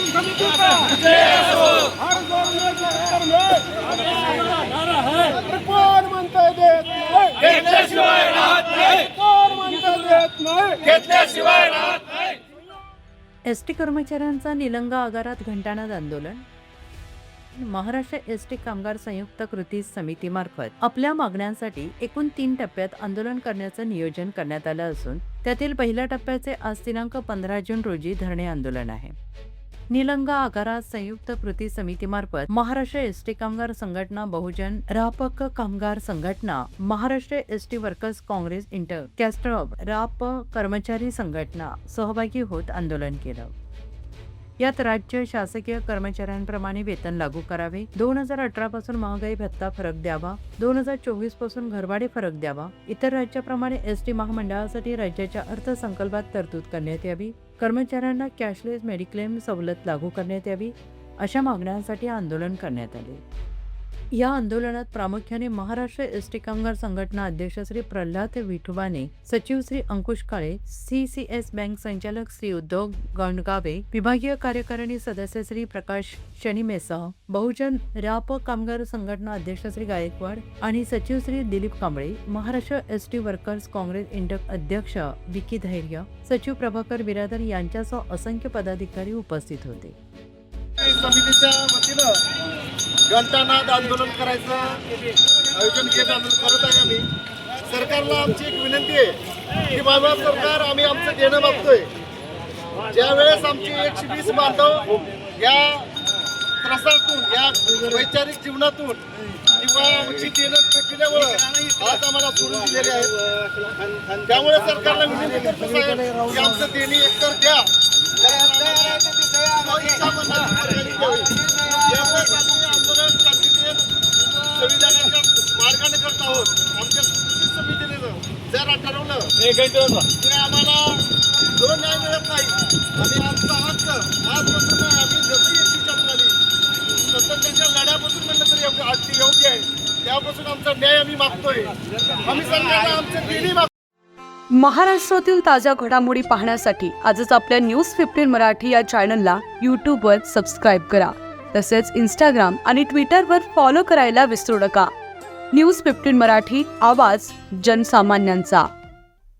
समिति का हर जोर में घर में कौन म्हणता देत नाही घेतल्याशिवाय राहत नाही कौन म्हणता देत नाही घेतल्याशिवाय राहत नाही। एसटी कर्मचाऱ्यांचा निलंगा आगारात घंटानाद आंदोलन। महाराष्ट्र एसटी कामगार संयुक्त कृती समितीमार्फत आपल्या मागण्यांसाठी एकूण 3 टप्प्यात आंदोलन करण्याचं नियोजन करण्यात आलं असून त्यातील पहिल्या टप्प्याचे आज दिनांक 15 जून रोजी धरणे आंदोलन आहे। निलंगा आगारात संयुक्त कृती समितीमार्फत महाराष्ट्र एसटी कामगार संघटना, बहुजन रापक कामगार संघटना, Maharashtra ST workers congress inter कॅस्ट्रॉब राप कर्मचारी संघटना सहभागी होत आंदोलन केलं। यात राज्य शासकीय कर्मचाऱ्यांप्रमाणे वेतन लागू करावे, 2018 पासून महागाई भत्ता फरक द्यावा, 2024 पासून घरभाडे फरक द्यावा, इतर राज्याप्रमाणे एसटी महामंडळासाठी राज्याच्या अर्थसंकल्पात तरतूद करण्यात यावी, कर्मचाऱ्यांना कॅशलेस मेडिक्लेम सवलत लागू करण्यात यावी, अशा मागण्यांसाठी आंदोलन करण्यात आले। या आंदोलनात प्रामुख्याने महाराष्ट्र एसटी कामगार संघटना अध्यक्ष श्री प्रल्हाद विठुबाने, सचिव श्री अंकुश काळे, CCS बँक संचालक श्री उद्धव गणगावे, विभागीय कार्यकारिणी सदस्य श्री प्रकाश शनिमेसा, बहुजन राप कामगार संघटना अध्यक्ष श्री गायकवाड आणि सचिव श्री दिलीप कांबळे, महाराष्ट्र एसटी वर्कर्स काँग्रेस इंटक अध्यक्ष विकी धैर्य, सचिव प्रभाकर बिरादर यांच्यासह असंख्य पदाधिकारी उपस्थित होते। समितीच्या वतीनं घंटानाद आंदोलन करायचं आयोजन करत आहे। आम्ही सरकारला आमची एक विनंती आहे की बाबा सरकार, आम्ही आमचं देणं मागतोय। ज्यावेळेस आमची 120 बांधव या त्रासातून, या वैचारिक जीवनातून किंवा आमची देणं थकल्यामुळं आज आम्हाला सोडून दिलेले आहेत। त्यामुळे सरकारला विनंती करतो साहेब की आमचं देणी एकतर द्या, संविधानाच्या मार्गाने करत आहोत। आमच्या कृती समितीने जर ठरवलं की आम्हाला जो न्याय मिळत नाही, आम्ही आमचा हक्क आजपासून आम्ही जसं एसटीच्या मुलांनी स्वतंत्रच्या लढ्यापासून म्हणलं तरी योग्य आहे, त्यापासून आमचा न्याय आम्ही मागतोय। आम्ही सरकारला आमचं देणी मागतो। महाराष्ट्रातील ताज्या घडामोडी पाहण्यासाठी आजच आपल्या न्यूज 15 मराठी या चॅनलला यूट्यूबवर सबस्क्राईब करा। तसेच इंस्टाग्राम आणि ट्विटरवर फॉलो करायला विसरू नका। न्यूज 15 मराठी, आवाज जनसामान्यांचा।